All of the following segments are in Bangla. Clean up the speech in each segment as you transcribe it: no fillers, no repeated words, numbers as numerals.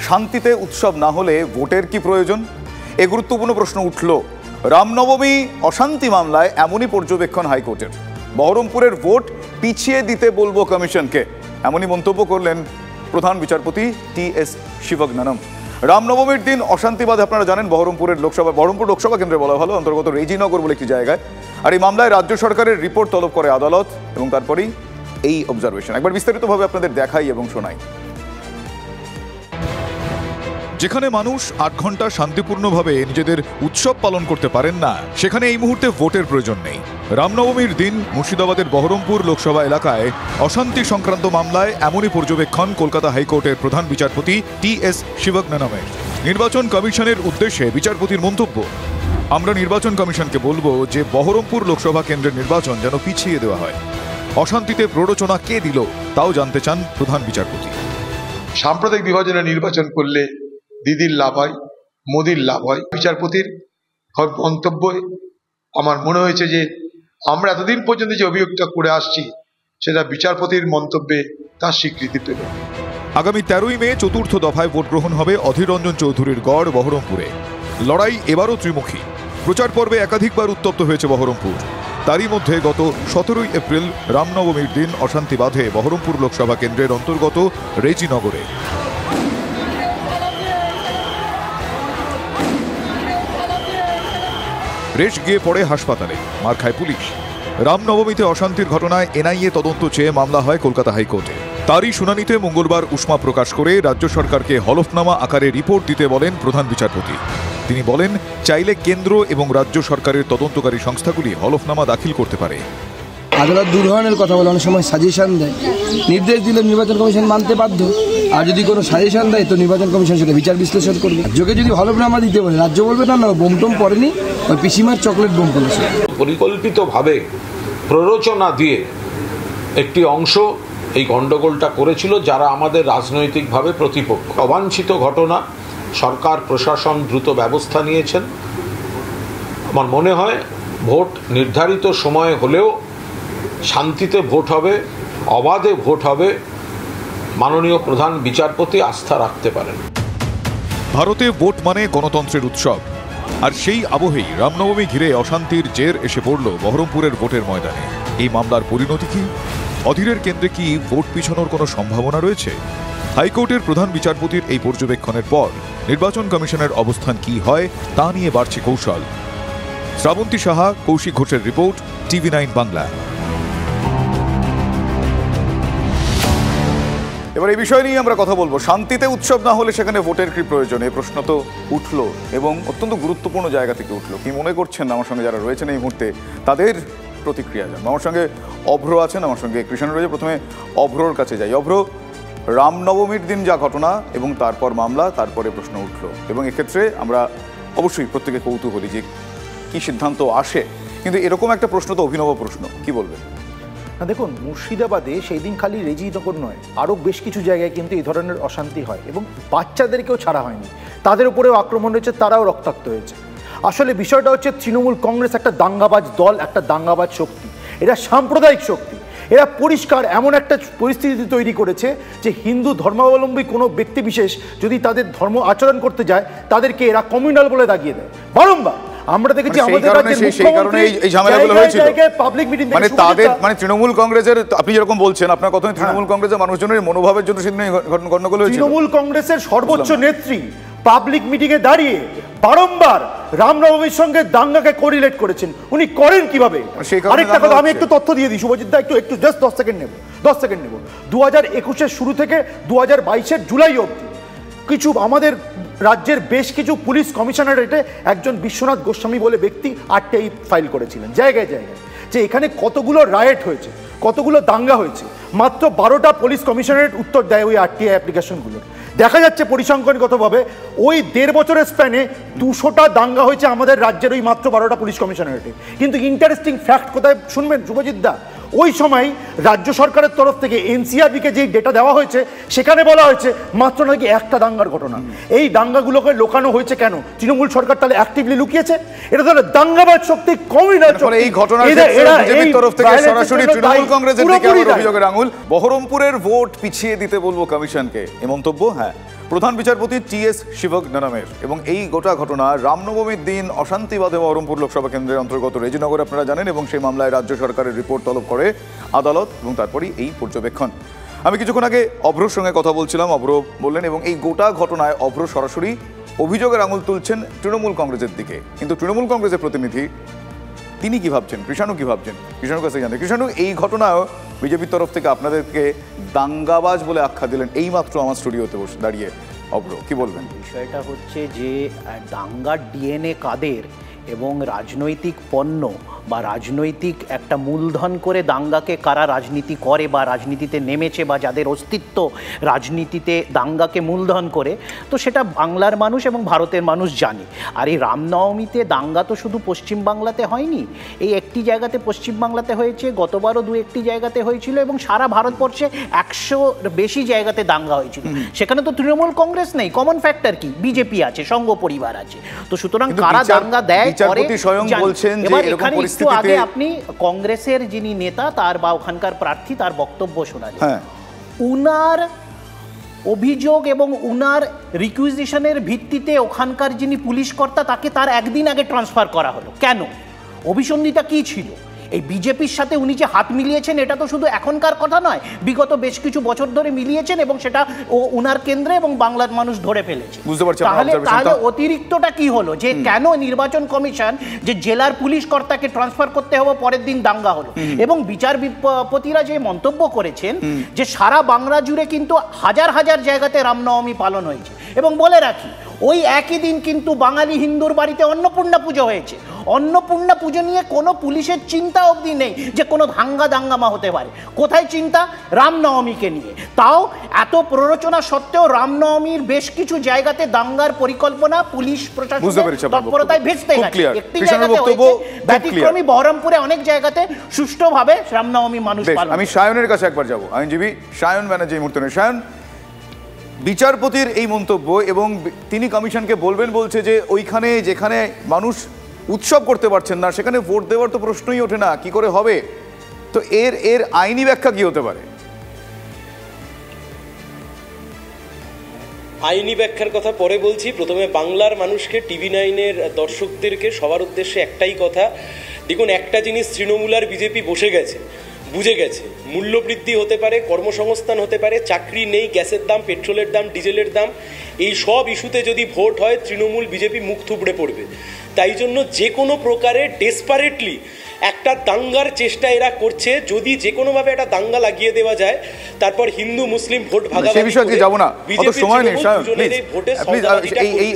শান্তিতে উৎসব না হলে ভোটের কি প্রয়োজন? এ গুরুত্বপূর্ণ প্রশ্ন উঠল রামনবমী অশান্তি মামলায়। এমনই পর্যবেক্ষণ হাইকোর্টের। বহরমপুরের ভোট পিছিয়ে দিতে বলবো কমিশনকে, এমনই মন্তব্য করলেন প্রধান বিচারপতি টি.এস. শিবজ্ঞানম। রামনবমীর দিন অশান্তি বাধে, আপনারা জানেন বহরমপুর লোকসভা কেন্দ্রে বলা ভালো, অন্তর্গত রেজিনগর বলে একটি জায়গায়। আর এই মামলায় রাজ্য সরকারের রিপোর্ট তলব করে আদালত এবং তারপরেই এই অবজারভেশন। একবার বিস্তারিতভাবে আপনাদের দেখাই এবং শোনাই। যেখানে মানুষ ৮ ঘন্টা শান্তিপূর্ণভাবে নিজেদের উৎসব পালন করতে পারেন না, সেখানে এই মুহূর্তে ভোটের প্রয়োজন নেই। রামনবমীর দিন মুর্শিদাবাদের বহরমপুর লোকসভা এলাকায় অশান্তি সংক্রান্ত মামলায় এমনই পর্যবেক্ষণ কলকাতা হাইকোর্টের প্রধান বিচারপতি টি.এস. শিবজ্ঞানমের। নির্বাচন কমিশনের উদ্দেশ্যে বিচারপতির মন্তব্য, আমরা নির্বাচন কমিশনকে বলবো যে বহরমপুর লোকসভা কেন্দ্রের নির্বাচন যেন পিছিয়ে দেওয়া হয়। অশান্তিতে প্ররোচনা কে দিল তাও জানতে চান প্রধান বিচারপতি। সাম্প্রদায়িক বিভাজনে নির্বাচন করলে দিদির লাভ হয়, মোদির লাভ হয়। বিচারপতির মন্তব্যে আমার মনে হয়েছে যে আমরা এতদিন পর্যন্ত যে অভিযোগটা করে আসছি সেটা বিচারপতির মন্তব্যে তার স্বীকৃতি পেল। আগামী 13ই মে চতুর্থ দফায় ভোট গ্রহণ হবে অধীর রঞ্জন চৌধুরীর গড় বহরমপুরে। লড়াই এবারও ত্রিমুখী। প্রচার পর্বে একাধিকবার উত্তপ্ত হয়েছে বহরমপুর। তারই মধ্যে গত 17ই এপ্রিল রামনবমীর দিন অশান্তি বাধে বহরমপুর লোকসভা কেন্দ্রের অন্তর্গত রেজিনগরে। রেশ গিয়ে পড়ে হাসপাতালে, মার খায় পুলিশ। রামনবমীতে অশান্তির ঘটনায় এনআইএ তদন্ত চেয়ে মামলা হয় কলকাতা হাইকোর্টে। তারই শুনানিতে মঙ্গলবার উষ্মা প্রকাশ করে রাজ্য সরকারকে হলফনামা আকারে রিপোর্ট দিতে বলেন প্রধান বিচারপতি। তিনি বলেন, চাইলে কেন্দ্র এবং রাজ্য সরকারের তদন্তকারী সংস্থাগুলি হলফনামা দাখিল করতে পারে। আদালত দু ধরনের কথা বলে, অনেক সময় সাজেশন দেয়, নির্দেশ দিলে নির্বাচন কমিশন মানতে বাধ্য। আর যদি কোনো সাজেশন দেয় তো নির্বাচন কমিশন সেটা বিচার বিশ্লেষণ করবে। রাজ্যকে যদি হলফনামা দিতে বলে, রাজ্য বলবে না না বোম টোম পড়েনি, ওই পিসিমার চকলেট বোম পড়েছে। পরিকল্পিতভাবে প্ররোচনা দিয়ে একটি অংশ এই গণ্ডগোলটা করেছিল, যারা আমাদের রাজনৈতিকভাবে প্রতিপক্ষ। অবাঞ্ছিত ঘটনা, সরকার প্রশাসন দ্রুত ব্যবস্থা নিয়েছেন। আমার মনে হয় ভোট নির্ধারিত সময়ে হলেও শান্তিতে ভোট হবে, অবাধে ভোট হবে, মাননীয় প্রধান বিচারপতি আস্থা রাখতে পারেন। ভারতে ভোট মানে গণতন্ত্রের উৎসব, আর সেই আবহেই রামনবমী ঘিরে অশান্তির জের এসে পড়ল বহরমপুরের ভোটের ময়দানে। এই মামলার পরিণতি কি? অধীরের কেন্দ্রে কি ভোট পিছানোর কোনো সম্ভাবনা রয়েছে? হাইকোর্টের প্রধান বিচারপতির এই পর্যবেক্ষণের পর নির্বাচন কমিশনের অবস্থান কি হয় তা নিয়ে বাড়ছে কৌশল। শ্রাবন্তী সাহা, কৌশিক ঘোষের রিপোর্ট, TV9 বাংলা। এবার এই বিষয় নিয়ে আমরা কথা বলবো। শান্তিতে উৎসব না হলে সেখানে ভোটের কি প্রয়োজন? এই প্রশ্ন তো উঠলো এবং অত্যন্ত গুরুত্বপূর্ণ জায়গা থেকে উঠলো। কি মনে করছেন আমার সঙ্গে যারা রয়েছেন এই মুহূর্তে, তাদের প্রতিক্রিয়া জান। আমার সঙ্গে অভ্র আছেন, আমার সঙ্গে কৃষ্ণ রয়েছে। প্রথমে অভ্রর কাছে যাই। অভ্র, রামনবমীর দিন যা ঘটনা এবং তারপর মামলা, তারপরে প্রশ্ন উঠলো এবং এক্ষেত্রে আমরা অবশ্যই প্রত্যেকে কৌতূহলী যে কি সিদ্ধান্ত আসে, কিন্তু এরকম একটা প্রশ্ন তো অভিনব প্রশ্ন, কি বলবেন? না দেখুন, মুর্শিদাবাদে সেই দিন খালি রেজিনগর নয়, আরও বেশ কিছু জায়গায় কিন্তু এই ধরনের অশান্তি হয় এবং বাচ্চাদেরকেও ছাড়া হয়নি, তাদের উপরেও আক্রমণ হয়েছে, তারাও রক্তাক্ত হয়েছে। আসলে বিষয়টা হচ্ছে তৃণমূল কংগ্রেস একটা দাঙ্গাবাজ দল, একটা দাঙ্গাবাজ শক্তি। এরা সাম্প্রদায়িক শক্তি। এরা পরিষ্কার এমন একটা পরিস্থিতি তৈরি করেছে যে হিন্দু ধর্মাবলম্বী কোনো ব্যক্তিবিশেষ যদি তাদের ধর্ম আচরণ করতে যায়, তাদেরকে এরা কমিউনাল বলে দাগিয়ে দেয় বারংবার। আমরা দেখেছি আমাদের রাজ্যের মুখ্যমন্ত্রী এই ঝামেলাগুলো হয়েছিল পাবলিক মিটিং, মানে তাদের মানে তৃণমূল কংগ্রেসের, আপনি যেরকম বলছেন আপনার কথা, তৃণমূল কংগ্রেসের মানুষজনের মনোভাবের জন্য সেদিন গণ্ডগোল হয়েছিল। তৃণমূল কংগ্রেসের সর্বোচ্চ নেত্রী পাবলিক মিটিং এ দাঁড়িয়ে বারংবার রামনবমীর সঙ্গে দাঙ্গাকে কোরিলেট করেছেন। উনি করেন কিভাবে? আরেকটা কথা আমি একটু তথ্য দিয়ে দিই সুভজিৎ দা, একটু জাস্ট 10 সেকেন্ড নেব। 2021-এর শুরু থেকে 2022-এর জুলাই অবধি কিছু আমাদের রাজ্যের বেশ কিছু পুলিশ কমিশনারেটে একজন বিশ্বনাথ গোস্বামী বলে ব্যক্তি RTI ফাইল করেছিলেন জায়গায় জায়গায়, যে এখানে কতগুলো রায়েট হয়েছে, কতগুলো দাঙ্গা হয়েছে। মাত্র 12টা পুলিশ কমিশনারেট উত্তর দেয় ওই RTI অ্যাপ্লিকেশনগুলোর। দেখা যাচ্ছে পরিসংখ্যানগতভাবে ওই 1.5 বছরের স্প্যানে 200টা দাঙ্গা হয়েছে আমাদের রাজ্যের ওই মাত্র 12টা পুলিশ কমিশনারেটে। কিন্তু ইন্টারেস্টিং ফ্যাক্ট কোথায় শুনবেন শুভজিৎ দা? ওই সময় রাজ্য সরকারের তরফ থেকে NCRB-কে যে ডেটা দেওয়া হয়েছে সেখানে বলা হয়েছে মাত্র নাকি একটা দাঙ্গার ঘটনা। এই দাঙ্গাগুলোকে লুকানো হয়েছে কেন? তৃণমূল সরকার তাহলে অ্যাক্টিভলি লুকিয়েছে? এটা তাহলে দাঙ্গাবাজ শক্তি, কমিউনাল শক্তি। এই ঘটনার বিজেপির তরফ থেকে সরাসরি তৃণমূল কংগ্রেসের দিকে অভিযোগের আঙুল। বহরমপুরের ভোট পিছিয়ে দিতে বলবো কমিশনকে, এই মন্তব্য। হ্যাঁ, প্রধান বিচারপতি টি.এস. শিবজ্ঞানমের এবং এই গোটা ঘটনা রামনবমীর দিন অশান্তি বাধে বহরমপুর লোকসভা কেন্দ্রের অন্তর্গত রেজিনগর আপনারা জানেন, এবং সেই মামলায় রাজ্য সরকারের রিপোর্ট তলব করে আদালত এবং তারপরেই এই পর্যবেক্ষণ। আমি কিছুক্ষণ আগে অভ্রর সঙ্গে কথা বলছিলাম, অভ্র বললেন এবং এই গোটা ঘটনায় অভ্র সরাসরি অভিযোগের আঙুল তুলছেন তৃণমূল কংগ্রেসের দিকে। কিন্তু তৃণমূল কংগ্রেসের প্রতিনিধি তিনি কি ভাবছেন, কৃষাণু কি ভাবছেন, কৃষাণুর কাছে জানতে। কৃষাণু, এই ঘটনায়ও বিজেপির তরফ থেকে আপনাদেরকে দাঙ্গাবাজ বলে আখ্যা দিলেন এইমাত্র আমার স্টুডিওতে বসে দাঁড়িয়ে। অভ্র কি বলবেন? বিষয়টা হচ্ছে যে দাঙ্গার ডিএনএ কাদের এবং রাজনৈতিক পণ্য বা রাজনৈতিক একটা মূলধন করে দাঙ্গাকে কারা রাজনীতি করে বা রাজনীতিতে নেমেছে বা যাদের অস্তিত্ব রাজনীতিতে দাঙ্গাকে মূলধন করে, তো সেটা বাংলার মানুষ এবং ভারতের মানুষ জানে। আর এই রামনবমীতে দাঙ্গা তো শুধু পশ্চিমবাংলাতে হয়নি, এই একটি জায়গাতে পশ্চিমবাংলাতে হয়েছে, গতবারও দু একটি জায়গাতে হয়েছিল এবং সারা ভারতবর্ষে 100-র বেশি জায়গাতে দাঙ্গা হয়েছিল। সেখানে তো তৃণমূল কংগ্রেস নেই, কমন ফ্যাক্টর কি, বিজেপি আছে, সংঘ পরিবার আছে। তো সুতরাং কারা দাঙ্গা দেয় করে এবার এখানে একটু আগে আপনি কংগ্রেসের যিনি নেতা তার বা ওখানকার প্রার্থী তার বক্তব্য শোনালেন। উনার অভিযোগ এবং উনার রিকুইজিশনের ভিত্তিতে ওখানকার যিনি পুলিশ কর্তা তাকে তার একদিন আগে ট্রান্সফার করা হলো। কেন? অভিসন্ধিটা কি ছিল? এই বিজেপির সাথে উনি যে হাত মিলিয়েছেন এটা তো শুধু এখনকার কথা নয়, বিগত বেশ কিছু বছর ধরে মিলিয়েছেন এবং সেটা উনার কেন্দ্রে এবং বাংলার মানুষ ধরে ফেলেছে। তাহলে অতিরিক্তটা কি হলো যে কেন নির্বাচন কমিশন যে জেলার পুলিশ কর্তাকে ট্রান্সফার করতে হবে, পরের দিন দাঙ্গা হলো। এবং বিচারপতিরা যে মন্তব্য করেছেন যে সারা বাংলা জুড়ে কিন্তু হাজার হাজার জায়গাতে রামনবমী পালন হয়েছে, এবং বলে রাখি ওই একই দিন কিন্তু বাঙালি হিন্দুর বাড়িতে অন্নপূর্ণা পুজো হয়েছে। অন্নপূর্ণা পুজো নিয়ে কোনো পুলিশের চিন্তা অবধি নেই যে কোনো দাঙ্গামা হতে পারে। কোথায় চিন্তা? রামনবমীকে নিয়ে। তাও এত প্ররোচনা সত্ত্বেও রামনবমীর বেশ কিছু জায়গাতে দাঙ্গার পরিকল্পনা পুলিশ প্রশাসনের তৎপরতায় ভেস্তে গেছে। একটি জায়গাতে হয়েছে, ব্যতিক্রমী বহরমপুরে অনেক জায়গাতে সুষ্ঠুভাবে রামনবমী মানুষ পালন। আমি সায়নের কাছে একবার যাব, আইনজীবী সায়ন ব্যানার্জি এই মুহূর্তে। সায়ন, বিচারপতির এই মন্তব্য এবং তিনি কমিশনকে বলবেন বলছে যে ওইখানে যেখানে মানুষ উৎসব করতে পারছেন না সেখানে ভোট দেওয়ার তো প্রশ্নই ওঠে না, কি করে হবে? তো এর আইনি ব্যাখ্যা কি হতে পারে? আইনি ব্যাখ্যার কথা পরে বলছি, প্রথমে বাংলার মানুষকে, TV9-এর দর্শকদেরকে সবার উদ্দেশ্যে একটাই কথা। দেখুন, একটা জিনিস তৃণমূল আর বিজেপি বসে গেছে, বুঝে গেছে, মূল্যবৃদ্ধি হতে পারে, কর্মসংস্থান হতে পারে, চাকরি নেই, গ্যাসের দাম, পেট্রোলের দাম, ডিজেলের দাম, এই সব ইস্যুতে যদি ভোট হয় তৃণমূল বিজেপি মুখ থুবড়ে পড়বে। তাই জন্য যে কোনো প্রকারে ডেসপারেটলি একটা দাঙ্গার চেষ্টা এরা করছে। যদি যে কোনোভাবে একটা দাঙ্গা লাগিয়ে দেওয়া যায়, তারপর হিন্দু মুসলিম ভোট ভাগাভাগি করে যাব না, অত সময় নেই।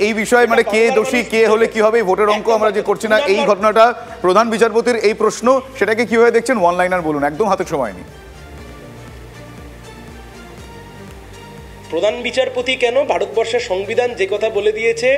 এই বিষয়ে মানে কে দোষী, কে হলে কি হবে, ভোটের অঙ্ক আমরা যে করছি না, এই ঘটনাটা প্রধান বিচারপতির এই প্রশ্ন, সেটাকে কিভাবে দেখছেন? ওয়ান লাইনার বলুন, একদম হাতে সময় নেই। প্রধান বিচারপতি কেন, ভারতবর্ষের সংবিধান যে কথা বলে দিয়েছে,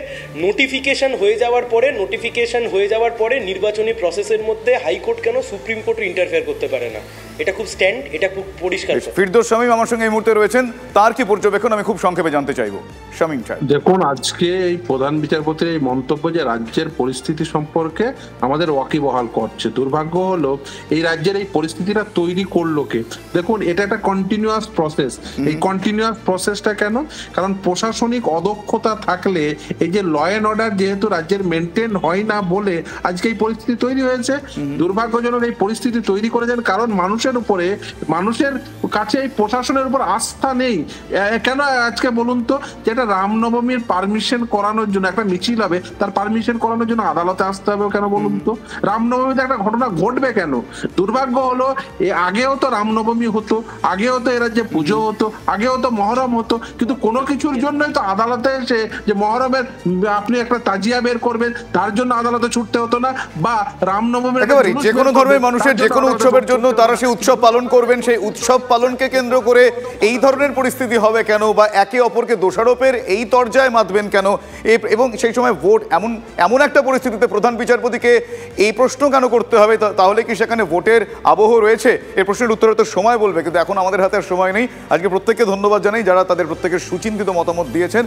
নোটিফিকেশন হয়ে যাওয়ার পরে নির্বাচনী প্রসেসের মধ্যে হাইকোর্ট কেন, সুপ্রিম কোর্ট ইন্টারফেয়ার করতে পারে না। এটা খুব স্ট্যান্ড, এটা খুব পরিষ্কার। ফিরদৌস শামীম আমার সঙ্গে এই মুহূর্তে রয়েছেন, তার কি পর্যবেক্ষণ আমি খুব সংক্ষেপে জানতে চাইবো। শামীম সাহেব, দেখুন, আজকে এই প্রধান বিচারপতির এই মন্তব্য যে রাজ্যের পরিস্থিতি সম্পর্কে আমাদের ওয়াকিবহাল করছে। দুর্ভাগ্য হলো এই রাজ্যের এই পরিস্থিতিটা তৈরি করলো কে? দেখুন, এটা একটা কন্টিনিউয়াস প্রসেস। এই কন্টিনিউয়াস প্রসেসটা কেন? কারণ প্রশাসনিক অদক্ষতা থাকলে এই যে ল অ্যান্ড অর্ডার যেহেতু রাজ্যের মেনটেন হয় না বলে আজকে এই পরিস্থিতি তৈরি হয়েছে। দুর্ভাগ্যজনক এই পরিস্থিতি তৈরি করেছেন কারণ মানুষের কাছে এই প্রশাসনের উপর আস্থা নেই। কেন আজকে বলুন তো, যেটা রামনবমীর পারমিশন করানোর জন্য একটা মিছিল হবে, তার পারমিশন করানোর জন্য আদালতে আসতে হবে কেন বলুন তো? রামনবমীতে একটা ঘটনা ঘটবে কেন? দুর্ভাগ্য হলো আগেও তো রামনবমী হতো, আগেও তো এ রাজ্যে পুজো হতো, আগেও তো মহরম হতো, কিন্তু কোনো কিছুর জন্যই তো আদালতে এসে যে মহরমের আপনি একটা তাজিয়া বের করবেন তার জন্য আদালতে ছুটতে হতো না, বা রামনবমীর যে কোনো ধর্মের মানুষের যে কোনো উৎসবের জন্য তারা সেই উৎসব পালন করবেন, সেই উৎসব পালনকে কেন্দ্র করে এই ধরনের পরিস্থিতি হবে কেন, বা একে অপরকে দোষারোপের এই তরজায় মাতবেন কেন? এবং সেই সময় ভোট এমন একটা পরিস্থিতিতে প্রধান বিচারপতিকে এই প্রশ্ন কেন করতে হবে? তাহলে কি সেখানে ভোটের আবহ রয়েছে? এই প্রশ্নের উত্তরে তো সময় বলবে, কিন্তু এখন আমাদের হাতে আর সময় নেই। আজকে প্রত্যেককে ধন্যবাদ জানাই যারা তাদের প্রত্যেকের সুচিন্তিত মতামত দিয়েছেন।